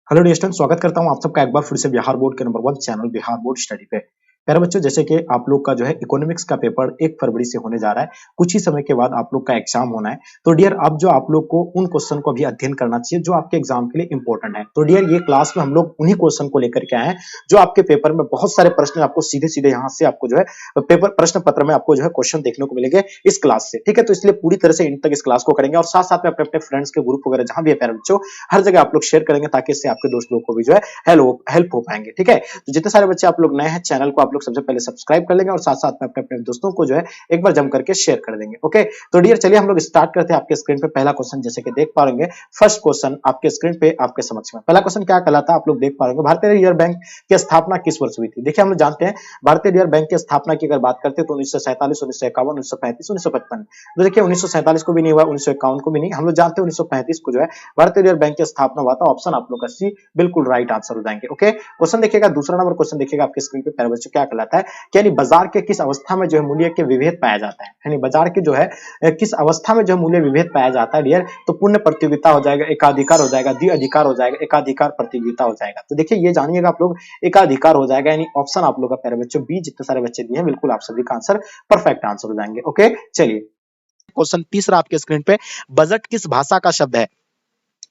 Hello dear student, स्वागत करता हूं आप सबका एक बार फिर से बिहार बोर्ड के number 1 channel Bihar board study पे। प्यारे बच्चों, जैसे कि आप लोग का जो है इकोनॉमिक्स का पेपर 1 फरवरी से होने जा रहा है। कुछ ही समय के बाद आप लोग का एग्जाम होना है। तो डियर, अब जो आप लोग को उन क्वेश्चन को भी अध्ययन करना चाहिए जो आपके एग्जाम के लिए इंपॉर्टेंट है। तो डियर, ये क्लास में हम लोग उन्हीं क्वेश्चन को लेकर के आए हैं जो आपके पेपर में बहुत सारे प्रश्न आपको सीधे-सीधे यहाँ से आपको जो है पेपर प्रश्न पत्र में आपको जो है क्वेश्चन देखने को मिलेंगे इस क्लास से। ठीक है, तो इसलिए पूरी तरह से इन तक इस क्लास को करेंगे और साथ-साथ में अपने-अपने फ्रेंड्स के ग्रुप वगैरह जहां भी है प्यारे बच्चों, हर जगह आप लोग शेयर करेंगे ताकि इससे आपके दोस्त लोग को भी जो है हेल्प हो पाएंगे। ठीक है, तो जितने सारे बच्चे आप लोग नए हैं चैनल को आप लोग सबसे पहले सब्सक्राइब कर लेंगे और साथ साथ में अपने अपने दोस्तों को जो है एक बार जम करके शेयर कर देंगे। ओके, तो डियर चलिए हम लोग स्टार्ट करते हैं। आपके स्क्रीन पे पहला क्वेश्चन जैसे कि देख पा रहे फर्स्ट क्वेश्चन आपके स्क्रीन पे आपके समक्ष में पहला क्वेश्चन क्या कहलाता है आप लोग देख पा रहे भारतीय रिजर्व बैंक की स्थापना किस वर्ष हुई थी। देखिए, हम लोग जानते हैं भारतीय रिजर्व बैंक की स्थापना की अगर बात करते हैं तो 1947, 1951, 1935, 1955। तो देखिए, 1947 को भी नहीं हुआ, 1951 को भी नहीं। हम लोग जानते हैं 1935 को जो है भारतीय रिजर्व बैंक की स्थापना हुआ था। ऑप्शन आप लोग का सी बिल्कुल राइट आंसर हो जाएंगे। ओके, क्वेश्चन देखिएगा, दूसरा नंबर क्वेश्चन देखिएगा आपके स्क्रीन पे प्यारे बच्चों, क्या कहलाता है कि यानी बाजार के किस अवस्था में जो है मूल्य के विभेद पाया जाता है। यानी बाजार के जो है किस अवस्था में जो मूल्य विभेद पाया जाता है डियर, तो पूर्ण प्रतियोगिता हो जाएगा, एकाधिकार हो जाएगा, द्वि अधिकार हो जाएगा, एकाधिकार प्रतियोगिता हो जाएगा। तो देखिए, ये जानिएगा आप लोग, एकाधिकार हो जाएगा। यानी ऑप्शन आप लोग का प्यारे बच्चों बी, जितने सारे बच्चे दिए हैं बिल्कुल आप सभी का आंसर परफेक्ट आंसर हो जाएंगे। ओके, चलिए क्वेश्चन तीसरा आपके स्क्रीन पे, बजट किस भाषा का शब्द है।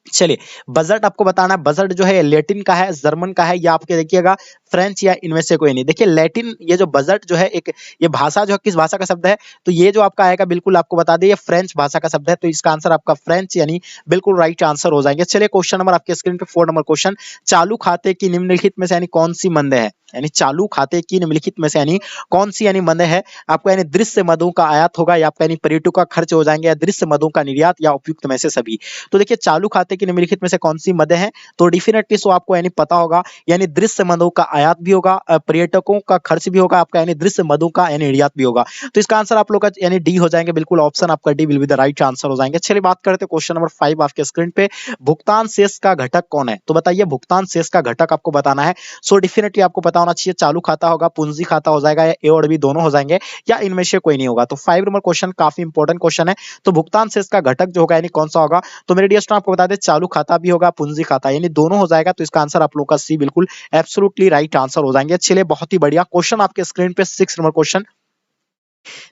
चलिए, बजट आपको बताना है। बजट जो है लैटिन का है, जर्मन का है, या आपके देखिएगा फ्रेंच या इनमें से कोई नहीं। देखिए, लैटिन ये जो बजट जो है एक ये भाषा जो है किस भाषा का शब्द है, तो ये जो आपका आएगा बिल्कुल आपको बता दें ये फ्रेंच भाषा का शब्द है। तो इसका आंसर आपका फ्रेंच यानी बिल्कुल राइट आंसर हो जाएंगे। चलिए, क्वेश्चन नंबर आपके स्क्रीन पे 4 नंबर क्वेश्चन, चालू खाते की निम्नलिखित में से यानी कौन सी मंद है। यानी चालू खाते की निम्नलिखित में से यानी कौन सी यानी मंद है। आपको यानी दृश्य मदों का आयात होगा, या आपका यानी पर्यटकों का खर्च हो जाएंगे, या दृश्य मदों का निर्यात, या उपयुक्त में से सभी। तो देखिए, चालू खाते की निम्नलिखित में से कौन सी मदें हैं, तो डेफिनेटली सो आपको यानी पता होगा, यानी दृश्य मदों का आयात भी होगा, पर्यटकों का खर्च भी होगा, आपका यानी दृश्य मदों का यानी निर्यात भी होगा। तो इसका आंसर आप लोग का यानी डी हो जाएंगे, बिल्कुल ऑप्शन आपका D will be the right answer हो जाएंगे। चलिए बात करते हैं क्वेश्चन नंबर 5 आपके स्क्रीन पे, भुगतान शेष का घटक कौन है। तो बताइए, भुगतान शेष का घटक आपको बताना है। सो डेफिनेटली आपको पता होना चाहिए, चालू खाता होगा, पूंजी खाता हो जाएगा, या ए और बी दोनों हो जाएंगे, या इनमें से कोई नहीं होगा। तो 5 नंबर क्वेश्चन काफी इंपॉर्टेंट क्वेश्चन है। तो भुगतान शेष का घटक जो होगा यानी कौन सा होगा, तो मेरे डियर स्टूडेंट आपको बता दें चालू खाता भी होगा, पूंजी खाता, यानी दोनों हो जाएगा। तो इसका आंसर आप लोग का सी बिल्कुल एब्सोल्युटली राइट आंसर हो जाएंगे। चलिए, बहुत ही बढ़िया क्वेश्चन आपके स्क्रीन पे 6 नंबर क्वेश्चन,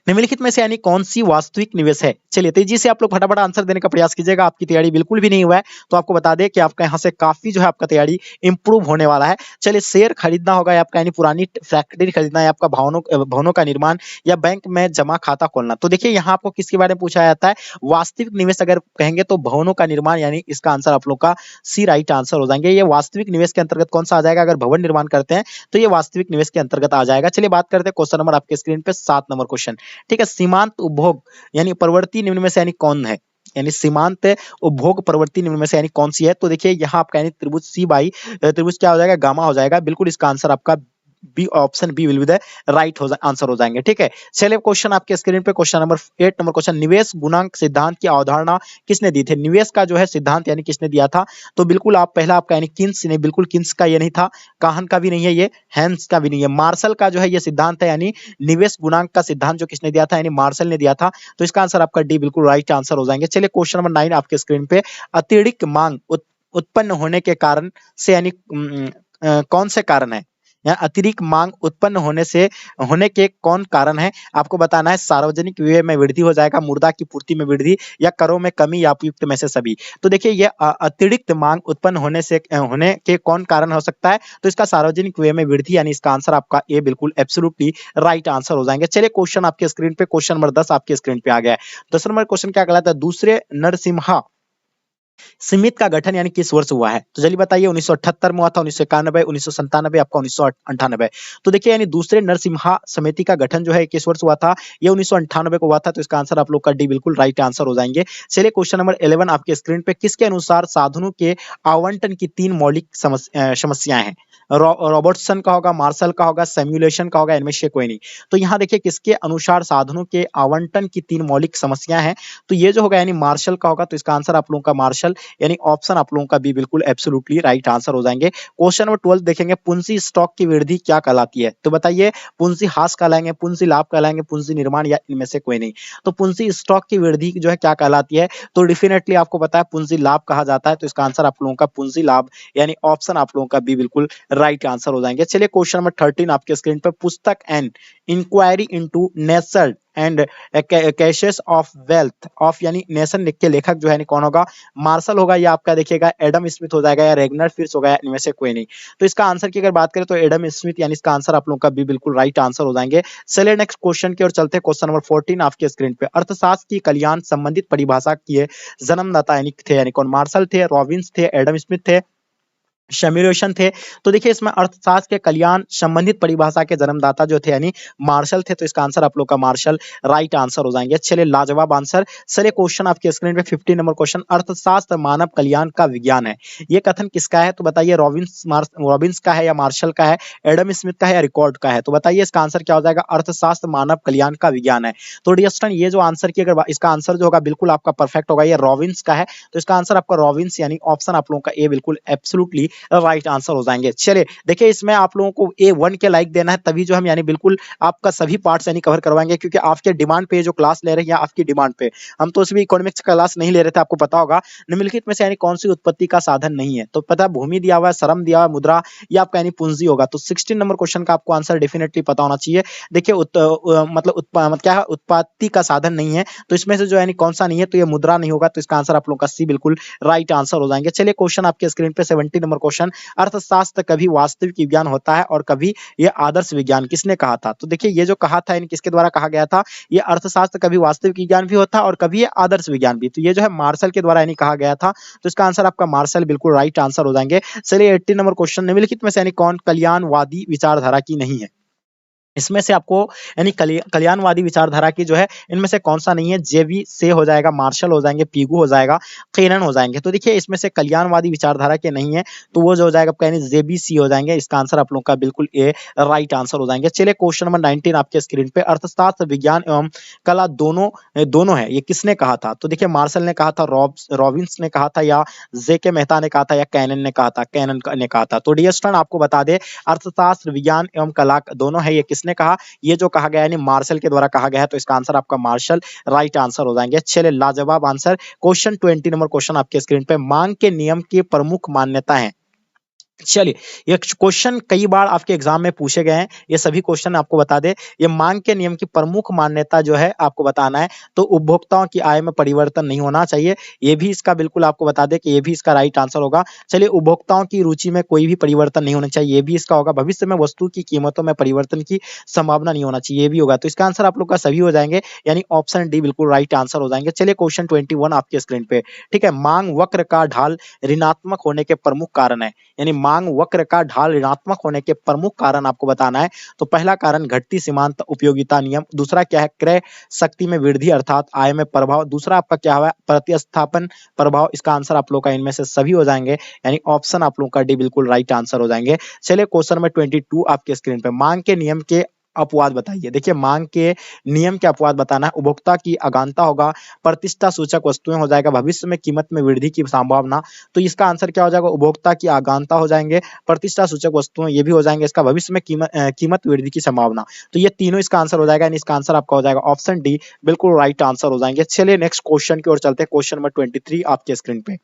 निम्नलिखित में से यानी कौन सी वास्तविक निवेश है। चलिए तेजी से आप लोग फटाफट आंसर देने का प्रयास कीजिएगा, आपकी तैयारी बिल्कुल भी नहीं हुआ है तो आपको बता दें कि आपका यहाँ से काफी जो है आपका तैयारी इंप्रूव होने वाला है। चलिए, शेयर खरीदना होगा, या आपका यानी पुरानी फैक्ट्री खरीदना है, आपका भवनों का निर्माण, या बैंक में जमा खाता खोलना। तो देखिए, यहाँ आपको किसके बारे में पूछा जाता है, वास्तविक निवेश अगर कहेंगे तो भवनों का निर्माण, यानी इसका आंसर आप लोग का सी राइट आंसर हो जाएंगे। ये वास्तविक निवेश के अंतर्गत कौन सा आ जाएगा, अगर भवन निर्माण करते हैं तो ये वास्तविक निवेश के अंतर्गत आ जाएगा। चलिए बात करते हैं क्वेश्चन नंबर आपके स्क्रीन पे 7 नंबर क्वेश्चन, ठीक है, सीमांत उपभोग यानी प्रवृत्ति निम्न में से यानी कौन है। यानी सीमांत उपभोग प्रवृत्ति निम्न में से यानी कौन सी है। तो देखिए, यहाँ आपका यानी त्रिभुज सी बाई त्रिभुज क्या हो जाएगा, गामा हो जाएगा। बिल्कुल इसका आंसर आपका B, option B will be the right answer हो जाएंगे। ठीक है, चलिए क्वेश्चन आपके स्क्रीन पे क्वेश्चन नंबर 8 नंबर क्वेश्चन, निवेश गुणांक सिद्धांत की अवधारणा किसने दी थी। निवेश का जो है सिद्धांत यानी किसने दिया था, तो बिल्कुल आप पहला आपका यानी किन्स ने, बिल्कुल किन्स का ये नहीं था, काहन का भी नहीं है, ये हैंस का भी नहीं है, मार्शल का जो है ये सिद्धांत है। यानी निवेश गुणांक का सिद्धांत जो किसने दिया था, यानी मार्शल ने दिया था। तो इसका आंसर आपका डी बिल्कुल राइट आंसर हो जाएंगे। चलिए क्वेश्चन नंबर 9 आपके स्क्रीन पे, अतिरिक्त मांग उत्पन्न होने के कारण से यानी कौन से कारण है, या अतिरिक्त मांग उत्पन्न होने के कौन कारण है आपको बताना है। सार्वजनिक व्यय में वृद्धि हो जाएगा, मुद्रा की पूर्ति में वृद्धि, या करों में कमी, या उपयुक्त में से सभी। तो देखिए, ये अतिरिक्त मांग उत्पन्न होने के कौन कारण हो सकता है, तो इसका सार्वजनिक व्यय में वृद्धि, यानी इसका आंसर आपका ए बिल्कुल एब्सोल्युटली राइट आंसर हो जाएंगे। चलिए क्वेश्चन आपके स्क्रीन पे क्वेश्चन नंबर 10 आपके स्क्रीन पे आ गया है। 10 नंबर क्वेश्चन क्या कहलाता है, दूसरे नरसिम्हा समिति का गठन यानी किस वर्ष हुआ है। तो चलिए बताइए, 1978 में हुआ था, 1991, 1997, आपका 1998। तो देखिए, यानी दूसरे नरसिम्हा समिति का गठन जो है किस वर्ष हुआ था, ये 1998 को हुआ था। तो इसका आंसर आप लोग का डी बिल्कुल राइट आंसर हो जाएंगे। चलिए क्वेश्चन नंबर 11 आपके स्क्रीन पे, किसके अनुसार साधनों के आवंटन की 3 मौलिक समस्याएं हैं। रॉबर्टसन का होगा, मार्शल का होगा, सिमुलेशन का होगा, इनमें से कोई नहीं। तो यहाँ देखिए, किसके अनुसार साधनों के आवंटन की 3 मौलिक समस्याएं हैं, तो ये जो होगा यानी मार्शल का होगा। तो इसका आंसर आप लोगों का मार्शल मार्शल, यानी ऑप्शन आप लोगों का बी बिल्कुल एब्सोल्युटली राइट आंसर हो जाएंगे। क्वेश्चन नंबर 12 देखेंगे, पूंजी स्टॉक की वृद्धि क्या कहलाती है? तो बताइए, पूंजी हास कहलाएंगे, पूंजी लाभ कहलाएंगे, पूंजी निर्माण, या इनमें से कोई नहीं? तो पूंजी स्टॉक की वृद्धि जो है क्या कहलाती है? तो डेफिनेटली आपको पता है पूंजी लाभ कहा जाता है, तो इसका आंसर आप लोगों का पूंजी लाभ, यानी ऑप्शन आप लोगों का बी बिल्कुल राइट आंसर हो जाएंगे। चलिए क्वेश्चन नंबर 13 आपके स्क्रीन पर, पुस्तक and inquiry into nature and causes of wealth of, यानी नेशन के लेखक जो है कौन होगा? मार्शल होगा, या आपका देखिएगा एडम स्मिथ हो जाएगा, या रेगनर फिश होगा, या इनमें से कोई नहीं? तो इसका आंसर की अगर बात करें तो एडम स्मिथ, यानी इसका आंसर आप लोगों का बी बिल्कुल राइट आंसर हो जाएंगे। चलिए नेक्स्ट क्वेश्चन की ओर चलते हैं। क्वेश्चन नंबर 14 आपके स्क्रीन पे, अर्थशास्त्र की कल्याण संबंधित परिभाषा किए जन्मदाता यानी कौन? मार्शल थे, रॉबिन्स थे, एडम स्मिथ थे, शैम्युलेशन थे? तो देखिए इसमें अर्थशास्त्र के कल्याण संबंधित परिभाषा के जन्मदाता जो थे यानी मार्शल थे, तो इसका आंसर आप लोग का मार्शल राइट आंसर हो जाएंगे। चलिए लाजवाब आंसर। चलिए क्वेश्चन आपके स्क्रीन पे 15 नंबर क्वेश्चन, अर्थशास्त्र मानव कल्याण का विज्ञान है, ये कथन किसका है? तो बताइए, रॉबिन्स का है, या मार्शल का है, एडम स्मिथ का है, या रिकॉर्ड का है? तो बताइए इसका आंसर क्या हो जाएगा? अर्थशास्त्र मानव कल्याण का विज्ञान है। तो डियर स्टूडेंट, ये जो आंसर की अगर इसका आंसर जो होगा बिल्कुल आपका परफेक्ट होगा, ये रॉबिन्स का है, तो इसका आंसर आपका रॉबिन्स, यानी ऑप्शन आप लोगों का ए बिल्कुल एब्सोल्युटली राइट आंसर हो जाएंगे। चलिए देखिए, इसमें आप लोगों को A1 के लाइक देना है, तभी जो हम यानी बिल्कुल आपका सभी पार्ट्स यानी कवर करवाएंगे, क्योंकि आपके डिमांड पे जो क्लास ले रहे हैं, आपकी डिमांड पे हम तो उसमें इकोनॉमिक्स का क्लास नहीं ले रहे थे, आपको पता होगा। निम्नलिखित में से यानी कौन सी उत्पत्ति का साधन नहीं है? तो पता है, भूमि दिया हुआ है, श्रम दिया हुआ है, मुद्रा, या आपका यानी पूंजी होगा। तो 16 नंबर क्वेश्चन का आपको आंसर डेफिनेटली पता होना चाहिए। देखिए मतलब क्या है, उत्पत्ति का साधन नहीं है, तो इसमें से जो यानी कौन सा नहीं है? तो ये मुद्रा नहीं होगा, तो इसका आंसर आप लोगों का सी बिल्कुल राइट आंसर हो जाएंगे। चलिए क्वेश्चन आपके स्क्रीन पे 17 नंबर क्वेश्चन, अर्थशास्त्र कभी वास्तविक विज्ञान होता है और कभी ये आदर्श विज्ञान, किसने कहा था? तो देखिए ये जो कहा था, किसके द्वारा कहा गया था? ये अर्थशास्त्र कभी वास्तविक विज्ञान भी होता है और कभी ये आदर्श विज्ञान भी, तो ये जो है मार्शल के द्वारा कहा गया था, तो इसका आंसर आपका मार्शल बिल्कुल राइट आंसर हो जाएंगे। चलिए 18 नंबर क्वेश्चन, निम्नलिखित में से कौन कल्याणवादी विचारधारा की नहीं है? इसमें से आपको यानी कल्याणवादी विचारधारा की जो है इनमें से कौन सा नहीं है? जेबी से हो जाएगा, मार्शल हो जाएंगे, पीगू हो जाएगा, केनन हो जाएंगे। तो देखिए इसमें से कल्याणवादी विचारधारा के नहीं है, तो वो जो हो जाएगा आपका यानी जेबी सी हो जाएंगे। इसका आंसर आप लोगों का बिल्कुल ए राइट आंसर हो जाएंगे। चलिए क्वेश्चन नंबर 19 आपके स्क्रीन पे, अर्थशास्त्र विज्ञान एवं कला दोनों है, ये किसने कहा था? तो देखिए मार्शल ने कहा था, रॉबिन्स ने कहा था, या जे.के. मेहता ने कहा था, या कैनन ने कहा था? कैनन ने कहा था। तो डियर स्टूडेंट, आपको बता दे, अर्थशास्त्र विज्ञान एवं कला दोनों है, ये किसने कहा? ये जो कहा गया है मार्शल के द्वारा कहा गया है, तो इसका आंसर आपका मार्शल राइट आंसर हो जाएंगे। चलिए लाजवाब आंसर। क्वेश्चन 20 नंबर क्वेश्चन आपके स्क्रीन पे, मांग के नियम की प्रमुख मान्यता है। चलिए ये क्वेश्चन कई बार आपके एग्जाम में पूछे गए हैं, ये सभी क्वेश्चन आपको बता दे। ये मांग के नियम की प्रमुख मान्यता जो है आपको बताना है, तो उपभोक्ताओं की आय में परिवर्तन नहीं होना चाहिए, ये भी इसका बिल्कुल आपको बता दे कि ये भी इसका राइट आंसर होगा। चलिए उपभोक्ताओं की रुचि में कोई भी परिवर्तन नहीं होना चाहिए, ये भी इसका होगा। भविष्य में वस्तु की कीमतों में परिवर्तन की संभावना नहीं होना चाहिए, ये भी होगा। तो इसका आंसर आप लोग का सभी हो जाएंगे, यानी ऑप्शन डी बिल्कुल राइट आंसर हो जाएंगे। चलिए क्वेश्चन 21 आपके स्क्रीन पे, ठीक है, मांग वक्र का ढाल ऋणात्मक होने के प्रमुख कारण है, यानी मांग वक्र का ढाल ऋणात्मक होने के प्रमुख कारण आपको बताना है। तो पहला कारण घटती सीमांत उपयोगिता नियम, दूसरा क्या है? क्रय शक्ति में वृद्धि अर्थात आय में प्रभाव, दूसरा आपका क्या है? प्रतिस्थापन प्रभाव। इसका आंसर आप लोग का इनमें से सभी हो जाएंगे, यानी ऑप्शन आप लोग का डी बिल्कुल राइट आंसर हो जाएंगे। चलिए क्वेश्चन नंबर 22 आपके स्क्रीन पे, मांग के नियम के अपवाद बताइए। देखिए मांग के नियम के अपवाद बताना है, उपभोक्ता की अगानता होगा, प्रतिष्ठा सूचक वस्तुएं हो जाएगा, भविष्य में कीमत में वृद्धि की संभावना, तो इसका आंसर क्या हो जाएगा? उपभोक्ता की अगानता हो जाएंगे, प्रतिष्ठा सूचक वस्तुएं ये भी हो जाएंगे, इसका भविष्य में कीमत वृद्धि की संभावना, तो ये तीनों इसका आंसर हो जाएगा, यानी इसका आंसर आपका हो जाएगा ऑप्शन डी बिल्कुल राइट आंसर हो जाएंगे। चलिए नेक्स्ट क्वेश्चन की ओर चलते हैं। क्वेश्चन नंबर 23 आपके स्क्रीन पे,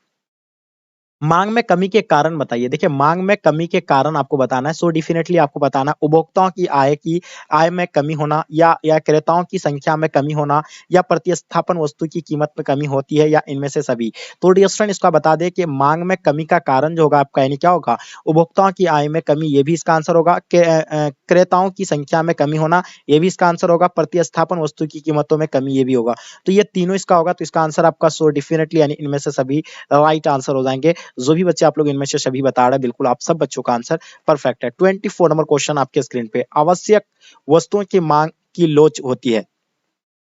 मांग में कमी के कारण बताइए। देखिए मांग में कमी के कारण आपको बताना है, सो डेफिनेटली आपको बताना है, उपभोक्ताओं की आय में कमी होना, या क्रेताओं की संख्या में कमी होना, या प्रतिस्थापन वस्तु की कीमत में कमी होती है, या इनमें से सभी। तो डियर स्टूडेंट इसका बता दें कि मांग में कमी का कारण जो होगा आपका यानी क्या होगा? उपभोक्ताओं की आय में कमी, ये भी इसका आंसर होगा। क्रेताओं की संख्या में कमी होना, ये भी इसका आंसर होगा। प्रतिस्थापन वस्तु की कीमतों में कमी, ये भी होगा। तो ये तीनों इसका होगा, तो इसका आंसर आपका सो डेफिनेटली यानी इनमें से सभी राइट आंसर हो जाएंगे। जो भी बच्चे आप लोग इनमें से सभी बता रहे हैं, बिल्कुल आप सब बच्चों का आंसर परफेक्ट है। 24 नंबर क्वेश्चन आपके स्क्रीन पे, आवश्यक वस्तुओं की मांग की लोच होती है।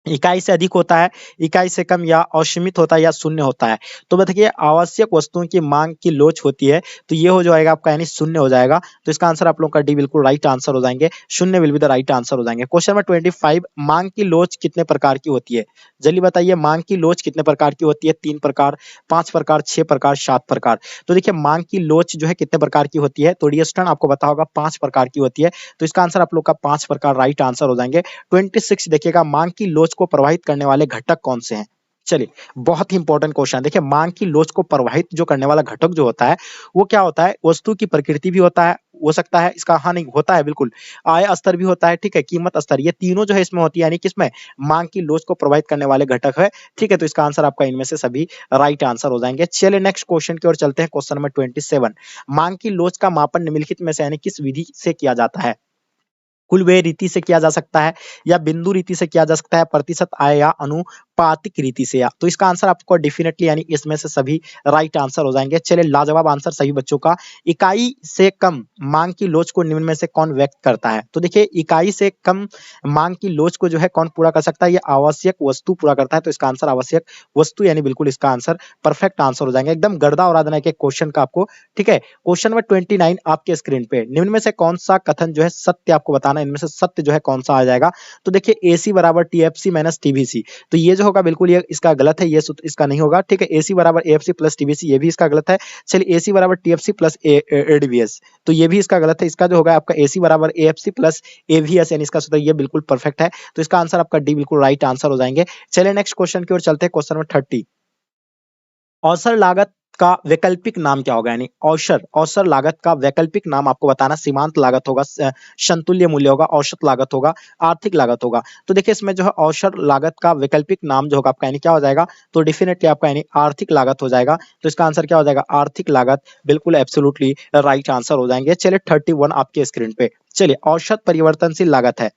इकाई से अधिक होता है, इकाई से कम या असीमित होता है या शून्य होता है। तो बताइए आवश्यक वस्तुओं की मांग की लोच होती है, तो ये हो जाएगा आपका यानी शून्य हो जाएगा। तो इसका आंसर आप लोगों का डी बिल्कुल राइट आंसर हो जाएंगे, शून्य will be the right answer हो जाएंगे। क्वेश्चन नंबर 25, मांग की लोच कितने प्रकार की होती है? जल्दी बताइए मांग की लोच कितने प्रकार की होती है? 3 प्रकार, 5 प्रकार, 6 प्रकार, 7 प्रकार। तो देखिए मांग की लोच जो है कितने प्रकार की होती है? तो डी स्टर्न आपको पता होगा 5 प्रकार की होती है। तो इसका आंसर आप लोग का 5 प्रकार राइट आंसर हो जाएंगे। 26 देखिएगा मांग की लोच को प्रभावित करने वाले घटक कौन से हैं? चलिए बहुत ही इंपॉर्टेंट क्वेश्चन है। देखिए मांग की लोच को प्रभावित जो करने वाला घटक जो होता है वो क्या होता है? वस्तु की प्रकृति भी होता है, हो सकता है इसका, हाँ नहीं होता है बिल्कुल, आय स्तर भी होता है, ठीक है, कीमत स्तर, ये तीनों जो है इसमें होती है, यानी किसमें? मांग की लोच को प्रभावित करने वाले घटक है, ठीक है। तो इसका आंसर आपका इनमें से सभी राइट आंसर हो जाएंगे। चलिए नेक्स्ट क्वेश्चन की ओर चलते हैं। क्वेश्चन नंबर 27, मांग की लोच का मापन निम्नलिखित में से यानी किस विधि से किया जाता है? कुल व्यय रीति से किया जा सकता है, या बिंदु रीति से किया जा सकता है, प्रतिशत आय या अनुपातिक रीति से। या तो इसका आंसर आपको डेफिनेटली यानी इसमें से सभी राइट आंसर हो जाएंगे। चलिए लाजवाब आंसर सभी बच्चों का। इकाई से कम मांग की लोच को निम्न में से कौन व्यक्त करता है? तो देखिए इकाई से कम मांग की लोच को जो है कौन पूरा कर सकता है? ये आवश्यक वस्तु पूरा करता है। तो इसका आंसर आवश्यक वस्तु यानी बिल्कुल इसका आंसर परफेक्ट आंसर हो जाएंगे। एकदम गर्दा उड़ा देना एक क्वेश्चन का आपको, ठीक है। क्वेश्चन नंबर 29 आपके स्क्रीन पे, निम्न में से कौन सा कथन जो है सत्य आपको बताना है, इनमें से सत्य जो है कौन सा आ जाएगा? तो देखिए एसी बराबर टीएफसी माइनस टीबीसी, तो ये जो होगा बिल्कुल ये इसका गलत है, ये सूत्र इसका नहीं होगा, ठीक है। एसी बराबर एएफसी प्लस टीबीसी, ये भी इसका गलत है। चलिए एसी बराबर टीएफसी प्लस एडीवीएस, तो ये भी इसका गलत है। इसका जो होगा आपका एसी बराबर एएफसी प्लस एवीएस, यानी इसका सूत्र ये बिल्कुल परफेक्ट है। तो इसका आंसर आपका डी बिल्कुल राइट आंसर हो जाएंगे। चलिए नेक्स्ट क्वेश्चन की ओर चलते हैं। क्वेश्चन नंबर 30, औसत लागत का वैकल्पिक नाम क्या होगा? यानी औसत लागत का वैकल्पिक नाम आपको बताना। सीमांत लागत होगा, संतुल्य मूल्य होगा, औसत लागत होगा, आर्थिक लागत होगा। तो देखिए इसमें जो है औसत लागत का वैकल्पिक नाम जो होगा आपका यानी क्या हो जाएगा? तो डेफिनेटली आपका यानी आर्थिक लागत हो जाएगा। तो इसका आंसर क्या हो जाएगा? आर्थिक लागत, बिल्कुल एब्सोल्युटली राइट आंसर हो जाएंगे। चलिए 31 आपके स्क्रीन पे, चलिए औसत परिवर्तनशील लागत है,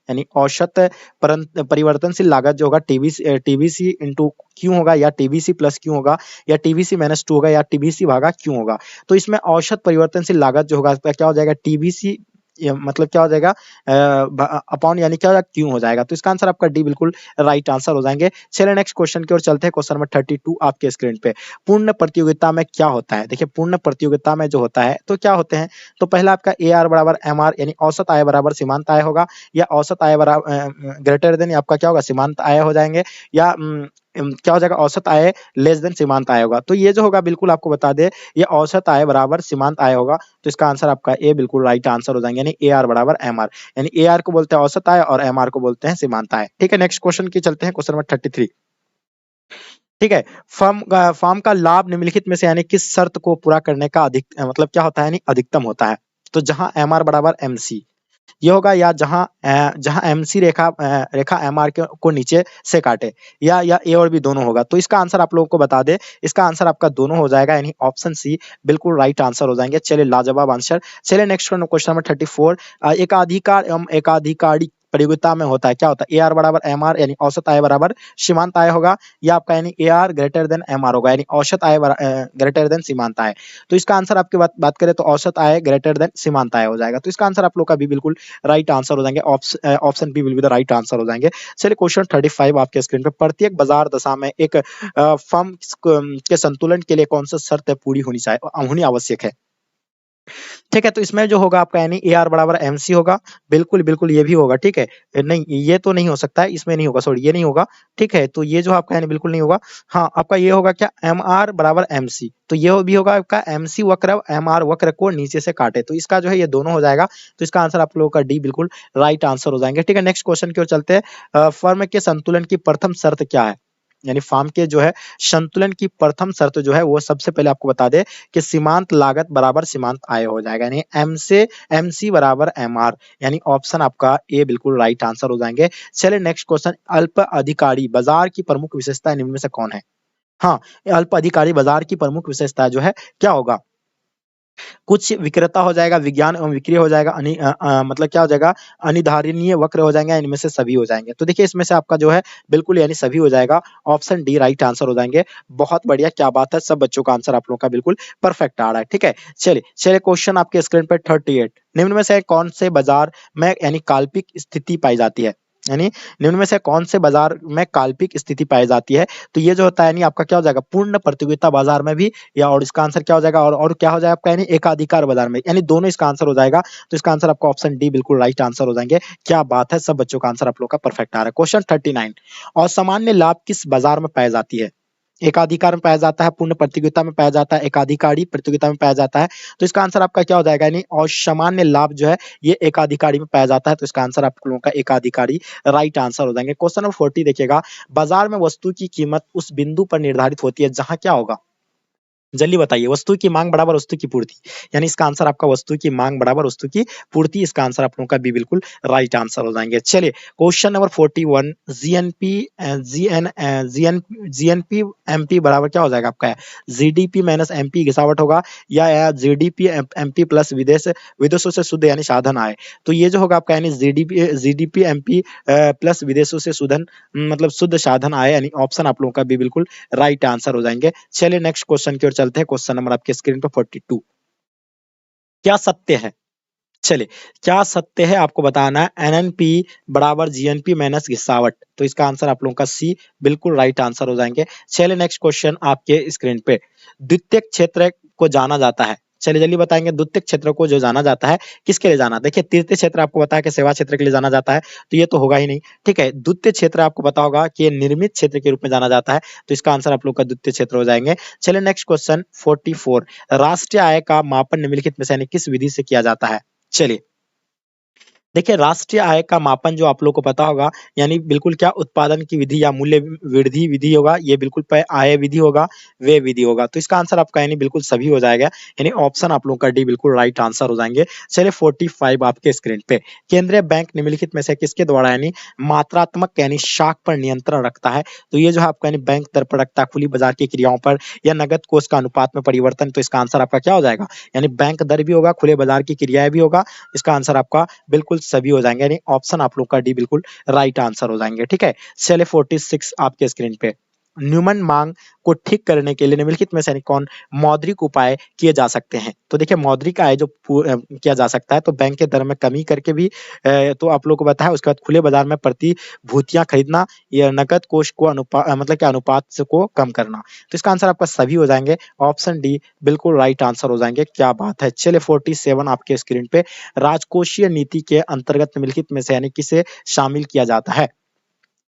यानी औसत परिवर्तनशील लागत जो होगा टीबीसी इंटू क्यू होगा, या टीबीसी प्लस क्यू होगा, या टीबीसी माइनस टू होगा, या टीबीसी भागा क्यू होगा। तो इसमें औसत परिवर्तनशील लागत जो होगा क्या हो जाएगा? टीबीसी, मतलब क्या हो जाएगा? अपॉन यानी क्या हो जाएगा? क्यू हो जाएगा। तो इसका आंसर आपका डी बिल्कुल राइट आंसर हो जाएंगे। चलिए नेक्स्ट क्वेश्चन की ओर चलते हैं। क्वेश्चन नंबर 32 आपके स्क्रीन पे, पूर्ण प्रतियोगिता में क्या होता है? देखिए पूर्ण प्रतियोगिता में जो होता है तो क्या होते हैं? तो पहला आपका ए आर बराबर एम आर, यानी औसत आय बराबर सीमांत आय होगा, या औसत आय बराबर ग्रेटर देन आपका क्या होगा? सीमांत आय हो जाएंगे, या क्या हो जाएगा? औसत आय लेस देन सीमांत आय होगा। तो ये जो होगा बिल्कुल आपको बता दे, ये औसत आय बराबर सीमांत आय होगा। तो इसका आंसर आपका ए बिल्कुल राइट आंसर हो जाएंगे, यानी ए आर बराबर एम आर, यानी ए आर को बोलते हैं औसत आय और एम आर को बोलते हैं सीमांत आय, ठीक है। नेक्स्ट क्वेश्चन की चलते हैं। क्वेश्चन नंबर 33, ठीक है। फर्म का लाभ निम्नलिखित में से यानी किस शर्त को पूरा करने का अधिक मतलब क्या होता है? यानी अधिकतम होता है। तो जहां एम आर बराबर एम सी ये होगा, या जहां एमसी रेखा एमआर को नीचे से काटे, या ए और बी दोनों होगा। तो इसका आंसर आप लोगों को बता दे, इसका आंसर आपका दोनों हो जाएगा, यानी ऑप्शन सी बिल्कुल राइट आंसर हो जाएंगे। चलिए लाजवाब आंसर। चलिए नेक्स्ट क्वेश्चन नंबर 34, एकाधिकार एवं एकाधिकारी प्रतियोगिता में होता है, क्या होता है? ए आर बराबर एम आर, यानी औसत आय बराबर सीमांत आय होगा, या आपका यानी A R greater than M R होगा, यानी औसत आय ग्रेटर देन सीमांत आय। तो इसका आंसर आपकी बात करें तो औसत आय ग्रेटर देन सीमांत आय हो जाएगा। तो इसका आंसर आप लोग का भी बिल्कुल राइट आंसर हो जाएंगे, option B will be the right answer हो जाएंगे। चलिए क्वेश्चन 35 आपके स्क्रीन पे, प्रत्येक बाजार दशा में एक फर्म के संतुलन के लिए कौन सा शर्त पूरी होनी आवश्यक है? ठीक है। तो इसमें जो होगा आपका यानी ए आर बराबर एम सी होगा, बिल्कुल बिल्कुल ये भी होगा, ठीक है। नहीं ये तो नहीं हो सकता है, इसमें नहीं होगा, सॉरी ये नहीं होगा, ठीक है। तो ये जो आपका यानी बिल्कुल नहीं होगा। हाँ आपका ये होगा क्या? एम आर बराबर एम सी, तो ये भी होगा आपका एम सी वक्र एम आर वक्र को नीचे से काटे। तो इसका जो है ये दोनों हो जाएगा। तो इसका आंसर आप लोगों का डी बिल्कुल राइट आंसर हो जाएंगे, ठीक है। नेक्स्ट क्वेश्चन की ओर चलते हैं। फर्म के संतुलन की प्रथम शर्त क्या है? यानी फार्म के जो है संतुलन की प्रथम शर्त जो है वो सबसे पहले आपको बता दे कि सीमांत लागत बराबर सीमांत आय हो जाएगा, यानी एम से एम सी बराबर एम आर, यानी ऑप्शन आपका ए बिल्कुल राइट आंसर हो जाएंगे। चलिए नेक्स्ट क्वेश्चन, अल्प अधिकारी बाजार की प्रमुख विशेषता निम्न में से कौन है? हाँ, अल्प अधिकारी बाजार की प्रमुख विशेषता जो है क्या होगा? कुछ विक्रेता हो जाएगा, विज्ञान एवं विक्री हो जाएगा, मतलब क्या हो जाएगा? अनिर्धारणीय वक्र हो जाएंगे, इनमें से सभी हो जाएंगे। तो देखिए इसमें से आपका जो है बिल्कुल यानी सभी हो जाएगा, ऑप्शन डी राइट आंसर हो जाएंगे। बहुत बढ़िया, क्या बात है, सब बच्चों का आंसर आप लोगों का बिल्कुल परफेक्ट आ रहा है, ठीक है। चलिए चलिए क्वेश्चन आपके स्क्रीन पे 38, निम्न में से कौन से बाजार में यानी काल्पनिक स्थिति पाई जाती है? यानी निम्न में से कौन से बाजार में काल्पनिक स्थिति पाई जाती है? तो ये जो होता है यानी आपका क्या हो जाएगा, पूर्ण प्रतियोगिता बाजार में भी, या और इसका आंसर क्या हो जाएगा, और क्या हो जाएगा आपका यानी एकाधिकार बाजार में, यानी दोनों इसका आंसर हो जाएगा। तो इसका आंसर आपका ऑप्शन डी बिल्कुल राइट आंसर हो जाएंगे। क्या बात है, सब बच्चों का आंसर आप लोग का परफेक्ट आ रहा है। क्वेश्चन 39, और सामान्य लाभ किस बाजार में पाई जाती है? एकाधिकार में पाया जाता है, पूर्ण प्रतियोगिता में पाया जाता है, एकाधिकारी प्रतियोगिता में पाया जाता है। तो इसका आंसर आपका क्या हो जाएगा, यानी और सामान्य लाभ जो है ये एकाधिकारी में पाया जाता है। तो इसका आंसर आप लोगों का एकाधिकारी राइट आंसर हो जाएंगे। क्वेश्चन नंबर 40 देखिएगा, बाजार में वस्तु की कीमत उस बिंदु पर निर्धारित होती है जहां क्या होगा, जल्दी बताइए, वस्तु की मांग बराबर वस्तु की पूर्ति, यानी इसका आंसर आपका वस्तु की मांग बराबर वस्तु की पूर्ति, इसका आंसर आप लोगों का बी बिल्कुल राइट आंसर हो जाएंगे। चलिए क्वेश्चन नंबर 41, जीएनपी एमपी बराबर क्या हो जाएगा आपका, जीडीपी माइनस एमपी गिरावट होगा, या जीडीपी एमपी प्लस विदेशों से शुद्ध यानी साधन आए। तो ये जो होगा आपका यानी जीडीपी एमपी प्लस विदेशों से शुद्ध मतलब शुद्ध साधन आए, यानी ऑप्शन आप लोगों का भी बिल्कुल राइट आंसर हो जाएंगे। चलिए नेक्स्ट क्वेश्चन की ओर चलते हैं। क्वेश्चन नंबर आपके स्क्रीन पर 42, क्या सत्य है, चलिए क्या सत्य है आपको बताना है, एनएनपी बराबर जीएनपी माइनस गिरावट। तो इसका आंसर आप लोगों का सी बिल्कुल राइट आंसर हो जाएंगे। चलिए नेक्स्ट क्वेश्चन आपके स्क्रीन पे, द्वितीय क्षेत्र को जाना जाता है, चलिए जल्दी बताएंगे, द्वितीय क्षेत्र को जो जाना जाता है किसके लिए जाना, देखिए तृतीय क्षेत्र आपको पता है कि सेवा क्षेत्र के लिए जाना जाता है, तो ये तो होगा ही नहीं, ठीक है। द्वितीय क्षेत्र आपको पता होगा कि ये निर्मित क्षेत्र के रूप में जाना जाता है, तो इसका आंसर आप लोग का द्वितीय क्षेत्र हो जाएंगे। चलिए नेक्स्ट क्वेश्चन 44, राष्ट्रीय आय का मापन निम्नलिखित में से यानी किस विधि से किया जाता है? चलिए देखिए राष्ट्रीय आय का मापन जो आप लोग को पता होगा, यानी बिल्कुल क्या उत्पादन की विधि या मूल्य वृद्धि विधि होगा, ये बिल्कुल आय विधि होगा, वे विधि होगा। तो इसका आंसर आपका यानी बिल्कुल सभी हो जाएगा, यानी ऑप्शन आप लोग का डी बिल्कुल राइट आंसर हो जाएंगे। चलिए 45 आपके स्क्रीन पे, केंद्रीय बैंक निम्नलिखित में से किसके द्वारा यानी मात्रात्मक यानी शाख पर नियंत्रण रखता है? तो ये जो है आपका यानी बैंक दर पर रखता है, खुली बाजार की क्रियाओं पर, या नगद कोष का अनुपात में परिवर्तन। तो इसका आंसर आपका क्या हो जाएगा, यानी बैंक दर भी होगा, खुले बाजार की क्रियाएं भी होगा, इसका आंसर आपका बिल्कुल सभी हो जाएंगे, यानी ऑप्शन आप लोग का डी बिल्कुल राइट आंसर हो जाएंगे, ठीक है। चलिए 46 आपके स्क्रीन पे, न्यूमन मांग को ठीक करने के लिए निम्नलिखित में से कौन मौद्रिक उपाय किए जा सकते हैं? तो देखिए मौद्रिक आय जो किया जा सकता है, तो बैंक के दर में कमी करके भी तो आप लोग को पता है, उसके बाद खुले बाजार में प्रतिभूतियां खरीदना, या नकद कोष को मतलब कि अनुपात से को कम करना। तो इसका आंसर आपका सभी हो जाएंगे, ऑप्शन डी बिल्कुल राइट आंसर हो जाएंगे। क्या बात है। चलिए 47 आपके स्क्रीन पे, राजकोषीय नीति के अंतर्गत निम्नलिखित में से यानी किसे शामिल किया जाता है?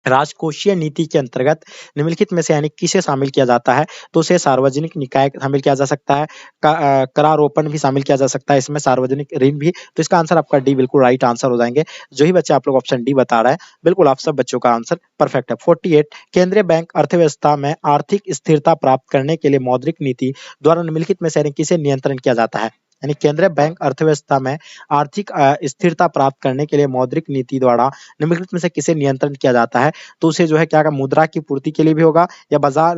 राजकोषीय नीति के अंतर्गत निम्नलिखित में से यानी किसे शामिल किया जाता है? तो उसे सार्वजनिक निकाय शामिल किया जा सकता है, करारोपण भी शामिल किया जा सकता है, इसमें सार्वजनिक ऋण भी। तो इसका आंसर आपका डी बिल्कुल राइट आंसर हो जाएंगे। जो ही बच्चे आप लोग ऑप्शन डी बता रहा है, बिल्कुल आप सब बच्चों का आंसर परफेक्ट है। 48, केंद्रीय बैंक अर्थव्यवस्था में आर्थिक स्थिरता प्राप्त करने के लिए मौद्रिक नीति द्वारा निम्नलिखित में से यानी किसे नियंत्रण किया जाता है? यानी केंद्रीय बैंक अर्थव्यवस्था में आर्थिक स्थिरता प्राप्त करने के लिए मौद्रिक नीति द्वारा निम्नलिखित में से किसे नियंत्रण किया जाता है? तो उसे जो है क्या का मुद्रा की पूर्ति के लिए भी होगा, या बाजार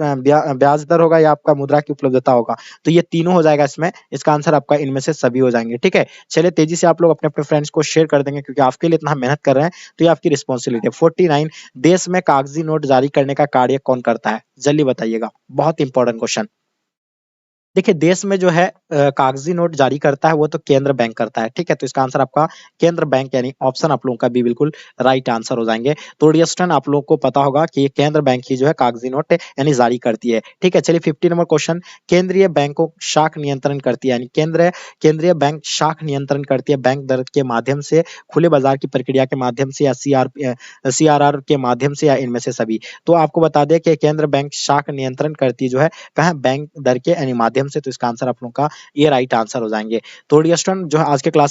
ब्याज दर होगा, या आपका मुद्रा की उपलब्धता होगा। तो ये तीनों हो जाएगा इसमें, इसका आंसर आपका इनमें से सभी हो जाएंगे, ठीक है। चलिए तेजी से आप लोग अपने अपने फ्रेंड्स को शेयर कर देंगे, क्योंकि आपके लिए इतना मेहनत कर रहे हैं, तो ये आपकी रिस्पॉन्सिबिलिटी है। 49, देश में कागजी नोट जारी करने का कार्य कौन करता है? जल्दी बताइएगा, बहुत इंपॉर्टेंट क्वेश्चन। देखिए देश में जो है कागजी नोट जारी करता है वो तो केंद्र बैंक करता है, ठीक है। तो इसका आंसर आपका केंद्र बैंक यानी ऑप्शन आप लोगों का भी बिल्कुल राइट आंसर हो जाएंगे। तो डियस्टन आप लोगों को पता होगा कि केंद्र बैंक ही जो है कागजी नोट यानी जारी करती है, ठीक है। चलिए 50 नंबर क्वेश्चन, केंद्रीय बैंकों शाख नियंत्रण करती है, यानी केंद्रीय बैंक शाख नियंत्रण करती है बैंक दर के माध्यम से, खुले बाजार की प्रक्रिया के माध्यम से, या सीआरआर के माध्यम से, या इनमें से सभी। तो आपको बता दें कि केंद्र बैंक शाख नियंत्रण करती जो है कहाँ, बैंक दर के यानी माध्यम से। तो इसका आंसर आप लोगों का ये राइट आंसर हो जाएंगे। तो डियर स्टूडेंट जो आज के क्लास में